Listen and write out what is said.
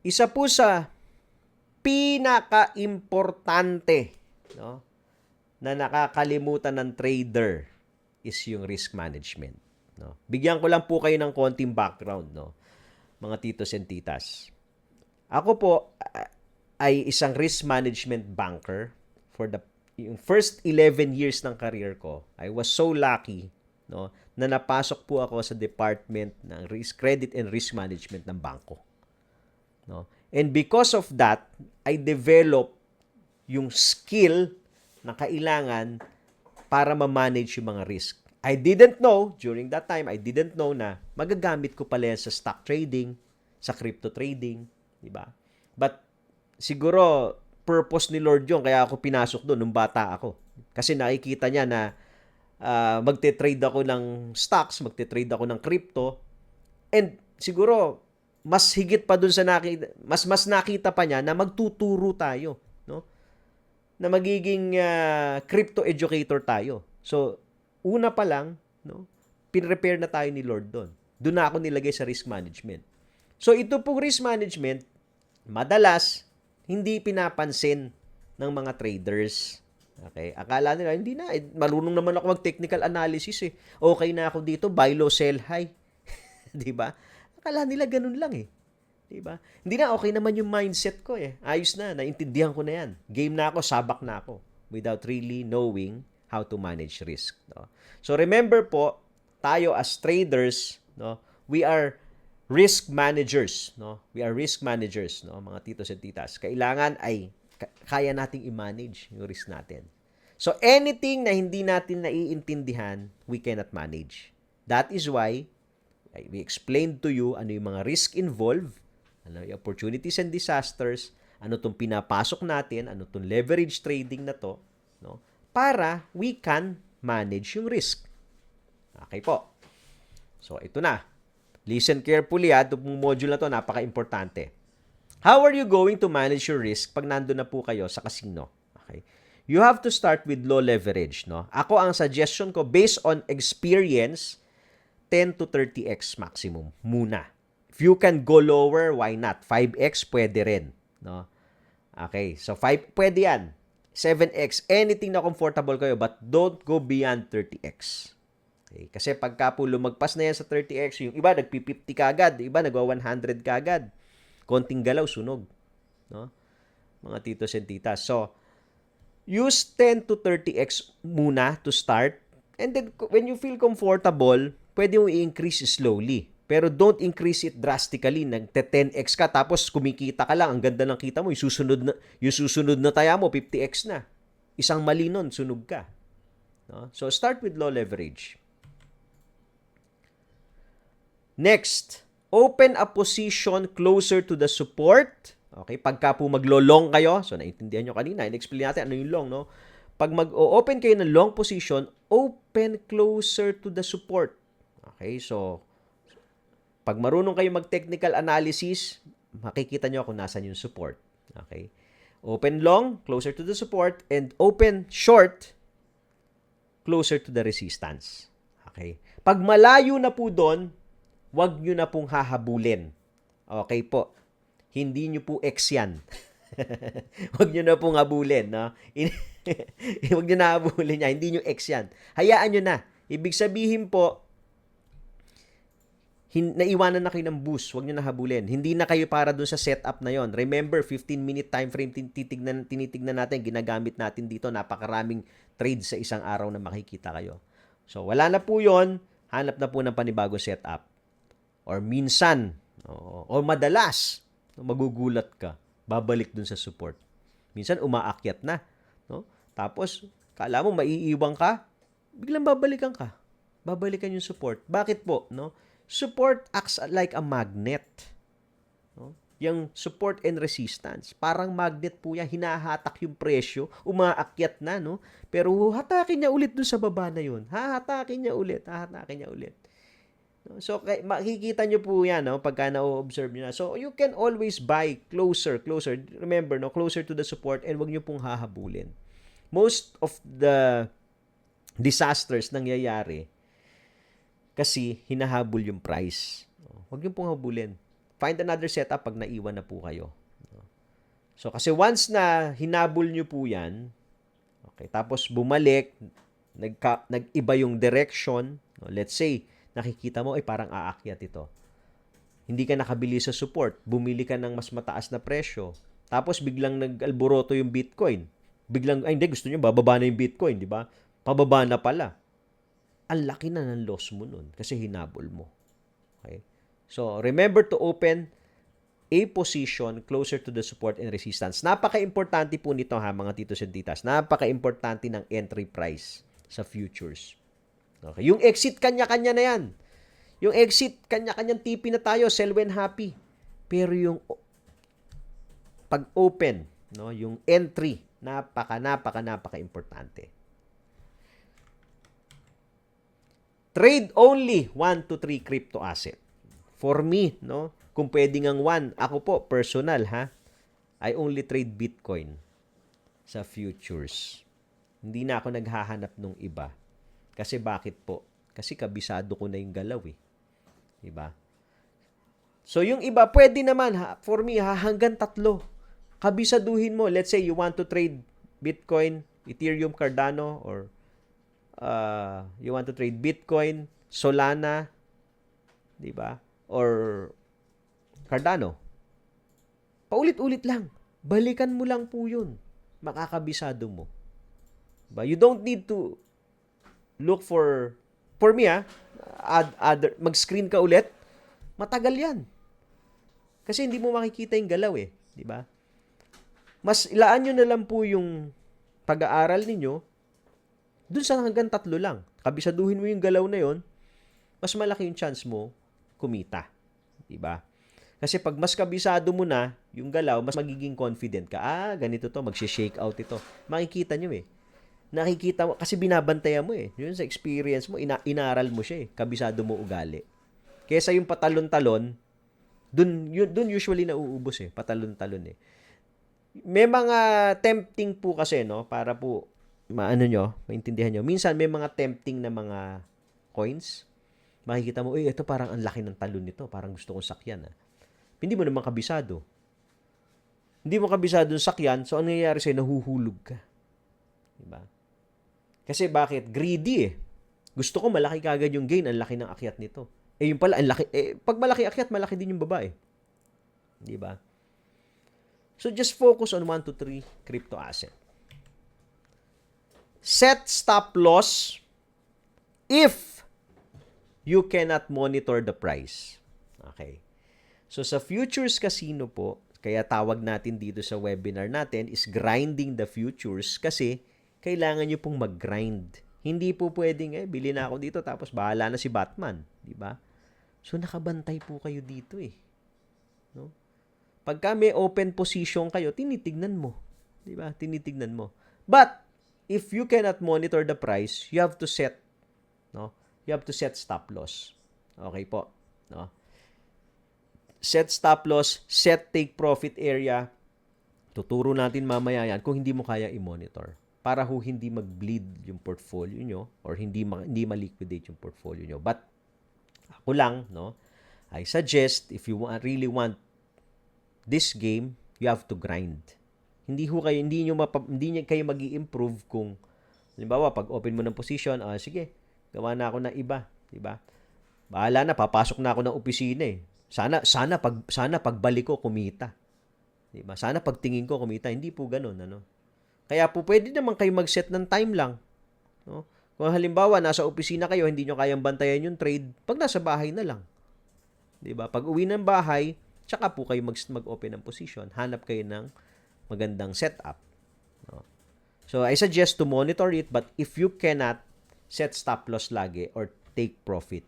isa po sa pinaka-importante, no, na nakakalimutan ng trader is yung risk management. No? Bigyan ko lang po kayo ng konting background, no, mga titos and titas. Ako po ay isang risk management banker for yung first 11 years ng career ko. I was so lucky, no, na napasok po ako sa department ng credit and risk management ng bangko. No? And because of that, I developed yung skill na kailangan para ma-manage yung mga risk. I didn't know, during that time, I didn't know na magagamit ko pala yan sa stock trading, sa crypto trading, di ba? But siguro, purpose ni Lord yun, kaya ako pinasok doon nung bata ako. Kasi nakikita niya na magte-trade ako ng stocks, magte-trade ako ng crypto, and siguro, mas higit pa dun sa mas nakita pa niya na magtuturo tayo, no? Na magiging crypto educator tayo. So, una pa lang, no, pinrepare na tayo ni Lord doon. Doon na ako nilagay sa risk management. So, ito pong risk management, madalas, hindi pinapansin ng mga traders. Okay? Akala nila, hindi na, marunong naman ako mag-technical analysis eh. Okay na ako dito, buy low, sell high. Di ba? Akala nila ganun lang eh. Diba? Hindi na, okay naman yung mindset ko eh. Ayos na, naintindihan ko na yan. Game na ako, sabak na ako. Without really knowing how to manage risk. No? So remember po, tayo as traders, no, we are risk managers. No? We are risk managers, no, mga titos at titas. Kailangan ay kaya nating i-manage yung risk natin. So anything na hindi natin naiintindihan, we cannot manage. That is why we explained to you ano yung mga risk involved, ano yung opportunities and disasters, ano itong pinapasok natin, ano itong leverage trading na to, no? Para we can manage yung risk. Okay po. So, ito na. Listen carefully ha. Itong module na to, napaka-importante. How are you going to manage your risk pag nandun na po kayo sa casino? Okay. You have to start with low leverage, no? Ako, ang suggestion ko, based on experience, 10 to 30x maximum muna. If you can go lower, why not? 5x pwede rin, no? Okay, so 5 pwede yan. 7x, anything na comfortable kayo, but don't go beyond 30x. Okay, kasi pagka po lumagpas na yan sa 30x, yung iba nagpi-50 kagad, yung iba nagwa-100 kagad. Konting galaw, sunog, no? Mga titos and titas. So, use 10 to 30x muna to start. And then, when you feel comfortable, pwede mo i-increase slowly. Pero don't increase it drastically. Nagte-10x ka, tapos kumikita ka lang. Ang ganda ng kita mo. Yung susunod na taya mo, 50x na. Isang mali nun, sunog ka. No? So, start with low leverage. Next, open a position closer to the support. Okay, pagka po maglo-long kayo, so naintindihan nyo kanina, in-explain natin ano yung long, no? Pag mag-open kayo ng long position, open closer to the support. Okay, so pag marunong kayo mag-technical analysis, makikita nyo kung nasan yung support. Okay? Open long, closer to the support, and open short, closer to the resistance. Okay? Pag malayo na po doon, wag nyo na pong hahabulin. Okay po? Hindi nyo po X yan. Wag nyo na pong habulin. No? Wag nyo na habulin yan. Hindi nyo X yan. Hayaan nyo na. Ibig sabihin po, naiwanan na kayo ng boost, huwag nyo na habulin. Hindi na kayo para dun sa setup na yon. Remember, 15-minute time frame tinitignan natin, ginagamit natin dito, napakaraming trades sa isang araw na makikita kayo. So, wala na po yon, hanap na po ng panibago setup. Or minsan, o madalas, magugulat ka, babalik dun sa support. Minsan, umaakyat na. No? Tapos, kala mo maiiwang ka, biglang babalikan ka. Babalikan yung support. Bakit po? No? Support acts like a magnet. No? Yung support and resistance. Parang magnet po yan. Hinahatak yung presyo. Umaakyat na. No? Pero hatakin niya ulit dun sa baba na yun. Hahatakin niya ulit. Hahatakin niya ulit. No? So, makikita nyo po yan, no? Pagka na-observe nyo na. So, you can always buy closer. Remember, no? Closer to the support and wag nyo pong hahabulin. Most of the disasters nangyayari kasi hinahabol yung price. Huwag yung pong habulin. find another setup pag naiwan na po kayo. So, kasi once na hinabol nyo po yan, okay, tapos bumalik, nag-iba yung direction, no, let's say, nakikita mo, ay parang aakyat ito. Hindi ka nakabili sa support, bumili ka ng mas mataas na presyo, tapos biglang nag-alboroto yung Bitcoin. Biglang, ay hindi, gusto nyo, bababa na yung Bitcoin, di ba? Pababa na pala. Ang laki na ng loss mo nun kasi hinabol mo. Okay? So, remember to open a position closer to the support and resistance. Napaka-importante po nito ha, mga titos and titas. Napaka-importante ng entry price sa futures. Okay? Yung exit, kanya-kanya na yan. Yung exit, kanya-kanyang TP na tayo, sell when happy. Pero yung pag-open, no, yung entry, napaka-importante. Trade only 1 to 3 crypto asset. For me, no, kung pwede ngang 1, ako po, personal ha, I only trade Bitcoin sa futures. Hindi na ako naghahanap nung iba. Kasi bakit po? Kasi kabisado ko na yung galaw eh. Diba? So yung iba, pwede naman ha, for me ha, hanggang 3. Kabisaduhin mo. Let's say you want to trade Bitcoin, Ethereum, Cardano, or you want to trade Bitcoin, Solana, di ba? Or Cardano. Paulit-ulit lang. Balikan mo lang po yun. Makakabisado mo. Diba? You don't need to look for me mag-screen ka ulit. Matagal yan. Kasi hindi mo makikita yung galaw eh. Di ba? Mas ilaan nyo na lang po yung pag-aaral ninyo dun sa hanggang 3 lang. Kabisaduhin mo yung galaw na yon, mas malaki yung chance mo kumita. Diba? Kasi pag mas kabisado mo na yung galaw, mas magiging confident ka. Ganito to, magsha-shake out ito. Makikita nyo eh. Nakikita mo, kasi binabantayan mo eh. Yun sa experience mo, inaral mo siya eh. Kabisado mo ugali. Kesa yung patalon-talon, dun usually nauubos eh. Patalon-talon eh. May mga tempting po kasi, no, para po maintindihan nyo. Minsan may mga tempting na mga coins. Makikita mo, ito parang ang laki ng talon nito. Parang gusto kong sakyan. Hindi mo naman kabisado. Hindi mo kabisado yung sakyan, so ano nangyayari sa'yo? Nahuhulog ka. Diba? Kasi bakit? Greedy eh. Gusto ko malaki kagad yung gain, ang laki ng akyat nito. Yung pala, ang laki. Pag malaki akyat, malaki din yung baba eh. Diba? So just focus on 1 to 3 crypto asset. Set stop loss if you cannot monitor the price. Okay. So sa futures casino po, kaya tawag natin dito sa webinar natin is grinding the futures kasi kailangan nyo pong mag-grind. Hindi po pwedeng bili na ako dito tapos bahala na si Batman, di ba? So nakabantay po kayo dito eh. No? Pagka may open position kayo, tinitignan mo, di ba? Tinitignan mo. But if you cannot monitor the price, you have to set, no? You have to set stop loss. Okay po, no? Set stop loss, set take profit area. Tuturo natin mamaya yan kung hindi mo kaya i-monitor para hindi mag-bleed yung portfolio nyo or hindi ma-liquidate yung portfolio nyo. But ako lang, no? I suggest if you really want this game, you have to grind. Hindi kayo magi-improve kung halimbawa pag open mo ng position, sige, gawa na ako ng iba, di ba? Bahala na, papasok na ako ng opisina eh. Sana pagbalik ko kumita. Di ba? Sana pagtingin ko kumita, hindi po ganoon, ano. Kaya po pwede naman kayo mag-set ng time lang, no? Kung halimbawa nasa opisina kayo, hindi nyo kayang bantayan yung trade, pag nasa bahay na lang. Di ba? Pag uwi ng bahay, tsaka po kayo mag-open ng position, hanap kayo ng magandang setup. No? So, I suggest to monitor it, but if you cannot, set stop loss lagi or take profit.